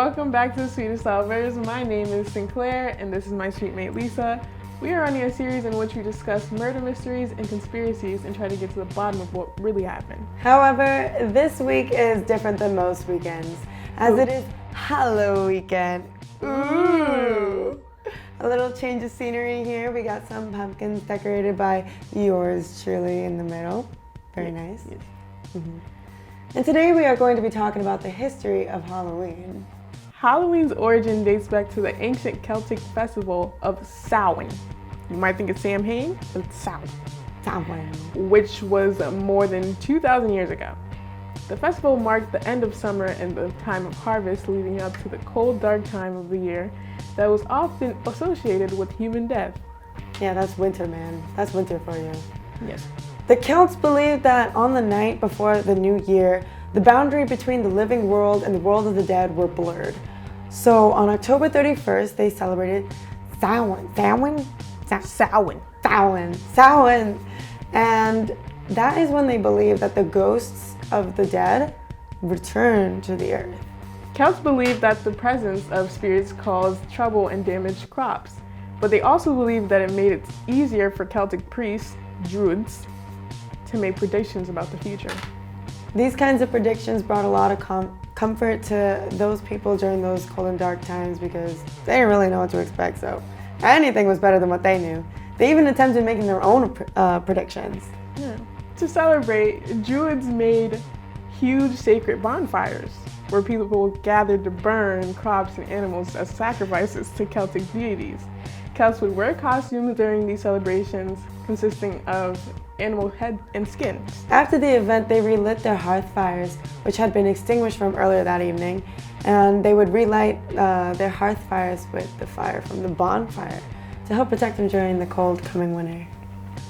Welcome back to the Suitest Lovers. My name is Sinclair, and this is my sweet mate Lisa. We are running a series in which we discuss murder mysteries and conspiracies and try to get to the bottom of what really happened. However, this week is different than most weekends, as it is Halloween weekend. Ooh! A little change of scenery here. We got some pumpkins decorated by yours truly in the middle. Very nice. Yes. Mm-hmm. And today we are going to be talking about the history of Halloween. Halloween's origin dates back to the ancient Celtic festival of Samhain. You might think it's Samhain, but it's Samhain, which was more than 2,000 years ago. The festival marked the end of summer and the time of harvest, leading up to the cold, dark time of the year that was often associated with human death. Yeah, that's winter, man. That's winter for you. Yes. The Celts believed that on the night before the new year, the boundary between the living world and the world of the dead were blurred. So on October 31st, they celebrated Samhain. And that is when they believed that the ghosts of the dead returned to the earth. Celts believed that the presence of spirits caused trouble and damaged crops, but they also believed that it made it easier for Celtic priests, druids, to make predictions about the future. These kinds of predictions brought a lot of comfort to those people during those cold and dark times because they didn't really know what to expect, so anything was better than what they knew. They even attempted making their own predictions. Yeah. To celebrate, Druids made huge sacred bonfires where people gathered to burn crops and animals as sacrifices to Celtic deities. Celts would wear costumes during these celebrations consisting of animal head and skin. After the event, they relit their hearth fires, which had been extinguished from earlier that evening, and they would relight their hearth fires with the fire from the bonfire to help protect them during the cold coming winter.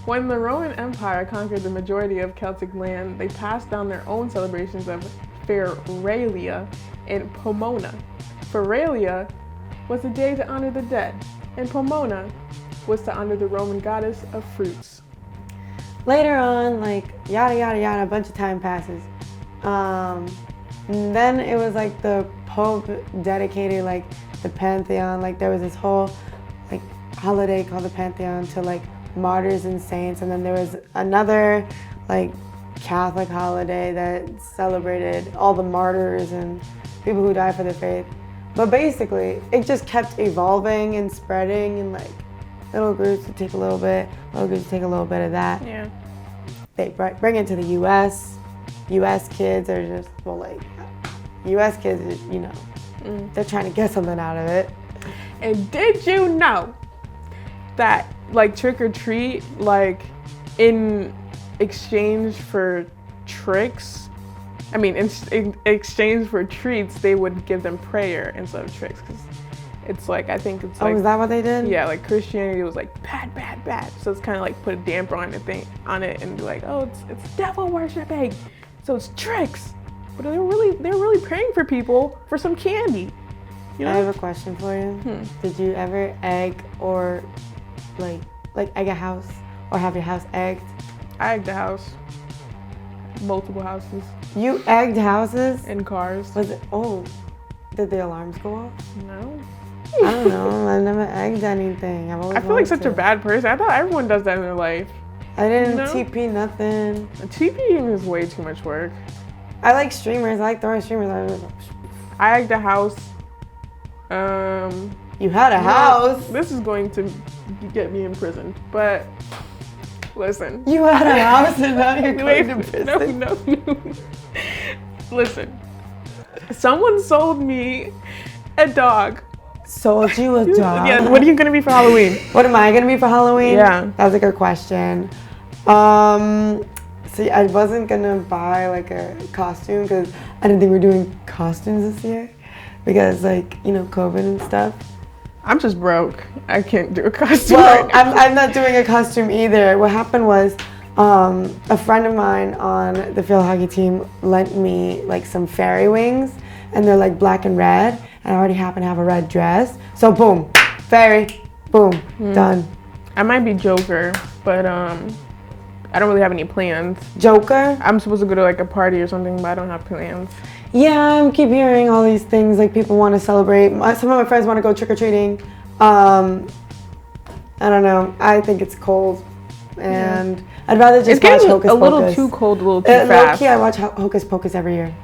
When the Roman Empire conquered the majority of Celtic land, they passed down their own celebrations of Feralia and Pomona. Feralia was a day to honor the dead, and Pomona was to honor the Roman goddess of fruits. Later on, yada yada yada, a bunch of time passes. And then it was the Pope dedicated the Pantheon. There was this whole holiday called the Pantheon to martyrs and saints, and then there was another Catholic holiday that celebrated all the martyrs and people who died for their faith. But basically, it just kept evolving and spreading, and little groups would take a little bit, little groups would take a little bit of that. Yeah. They bring it to the U.S. U.S. kids are just, U.S. kids, they're trying to get something out of it. And did you know that trick or treat, in exchange for tricks, in exchange for treats, they would give them prayer instead of tricks, because it's I think it's is that what they did? Yeah, Christianity was bad, bad, bad. So it's kind of put a damper on it and be oh, it's devil worshiping. So it's tricks. But they're really praying for people for some candy. You know? I have a question for you. Did you ever egg or egg a house or have your house egged? I egged a house. Multiple houses. You egged houses? And cars. Did the alarms go off? No. I don't know. I never egged anything. I feel like such a bad person. I thought everyone does that in their life. I didn't TP nothing. TPing is way too much work. I like streamers. I like throwing streamers. I egged a house. You had a house? This is going to get me in prison, but listen. You had a house and now you're going to prison? No. Listen. Someone sold me a dog. Sold you a dog? Yeah, what are you going to be for Halloween? What am I going to be for Halloween? Yeah. That's a good question. See, I wasn't going to buy a costume because I didn't think we were doing costumes this year because COVID and stuff. I'm just broke. I can't do a costume. Well, right now. I'm not doing a costume either. What happened was a friend of mine on the field hockey team lent me some fairy wings, and they're black and red, and I already happen to have a red dress. So boom, fairy, boom, done. I might be Joker, but I don't really have any plans. Joker? I'm supposed to go to like a party or something, but I don't have plans. Yeah, I keep hearing all these things, like people want to celebrate. Some of my friends want to go trick-or-treating. I don't know. I think it's cold. And I'd rather just watch Hocus Pocus. A little too cold, a little too fast. Low-key, I watch Hocus Pocus every year.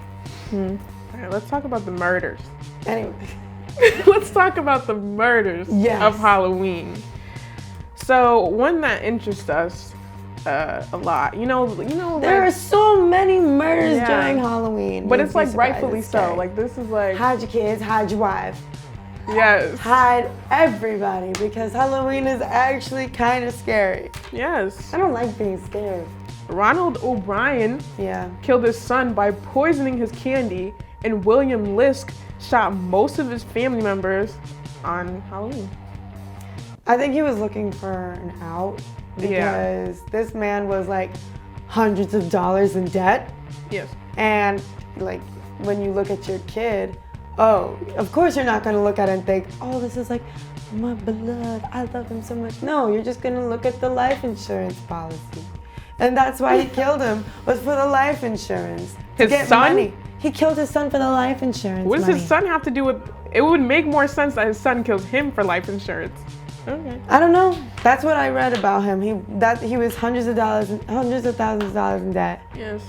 All right, let's talk about the murders. Anyway. Let's talk about the murders of Halloween. So one that interests us a lot, you know, there are so many murders during Halloween. But it's like rightfully so. Like this is like hide your kids, hide your wife. Yes. Hide everybody because Halloween is actually kind of scary. Yes. I don't like being scared. Ronald O'Brien killed his son by poisoning his candy, and William Lisk shot most of his family members on Halloween. I think he was looking for an out because this man was like hundreds of dollars in debt. Yes. And like when you look at your kid, oh, of course you're not going to look at it and think, oh, this is like my blood. I love him so much. No, you're just going to look at the life insurance policy. And that's why he killed him, was for the life insurance. His son? Money. He killed his son for the life insurance. What does his son have to do with? It would make more sense that his son kills him for life insurance. Okay. I don't know. That's what I read about him. He was hundreds of thousands of dollars in debt. Yes.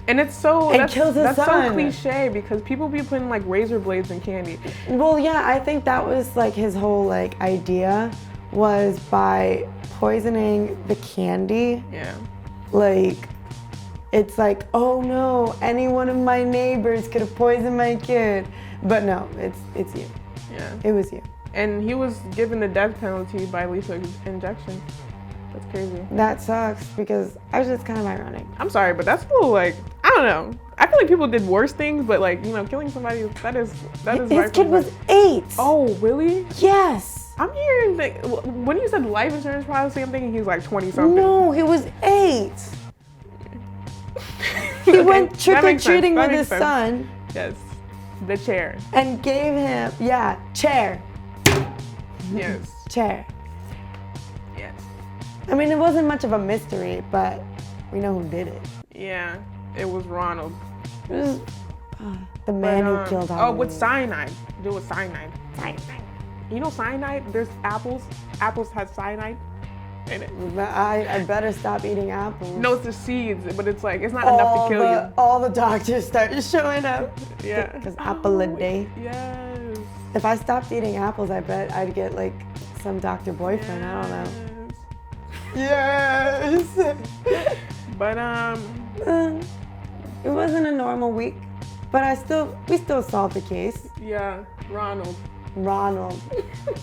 And it's so that's so cliche because people be putting like razor blades in candy. Well, yeah, I think that was like his whole like idea was by poisoning the candy. Yeah. Like it's like, oh no, any one of my neighbors could have poisoned my kid. But no, it's you. Yeah. It was you. And he was given the death penalty by lethal injection. That's crazy. That sucks because actually it's kind of ironic. I'm sorry, but that's a little like, I don't know. I feel like people did worse things, but like, you know, killing somebody, that is. His kid was 8. Oh, really? Yes. I'm hearing that when you said life insurance policy, I'm thinking he's like 20 something. No, he was 8. He went trick-or-treating with his son. Yes. The chair. And gave him, chair. Yes. Chair. Yes. I mean, it wasn't much of a mystery, but we know who did it. Yeah, it was Ronald. It was the man who killed Halloween. Oh, with cyanide. Do with cyanide. Cyanide. You know cyanide? There's apples. Apples has cyanide in it. I better stop eating apples. No, it's the seeds, but it's like, it's not enough to kill you. All the doctors started showing up. Yeah. Because apple a day. Yes. If I stopped eating apples, I bet I'd get like some doctor boyfriend. Yes. I don't know. Yes. But it wasn't a normal week, but we still solved the case. Yeah, Ronald,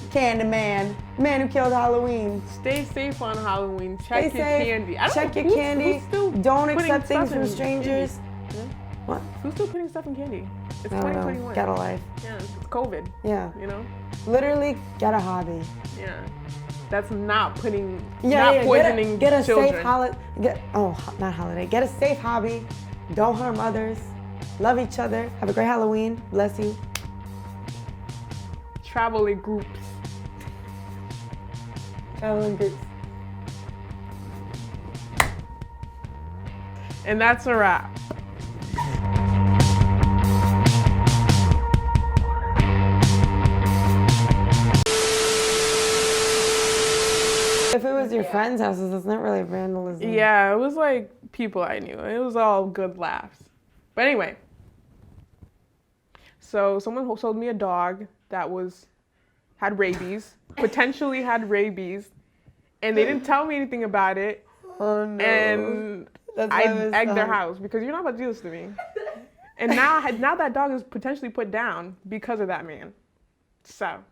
Candyman, man who killed Halloween. Stay safe on Halloween. Check your candy. Check your candy. Don't accept things from strangers. Yeah. What? Who's still putting stuff in candy? It's I don't 2021. know. Get a life. Yeah, it's COVID. Yeah. You know? Literally, get a hobby. Yeah. That's not putting, poisoning children. Get a safe holiday. Not holiday. Get a safe hobby. Don't harm others. Love each other. Have a great Halloween. Bless you. Travel in groups. Travel in groups. And that's a wrap. If it was your friend's houses, it's not really vandalism. Yeah, it was like people I knew. It was all good laughs. But anyway, so someone sold me a dog that had rabies, potentially had rabies, and they didn't tell me anything about it. Oh no. And I egged their house because you're not about to do this to me. And now that dog is potentially put down because of that man. So.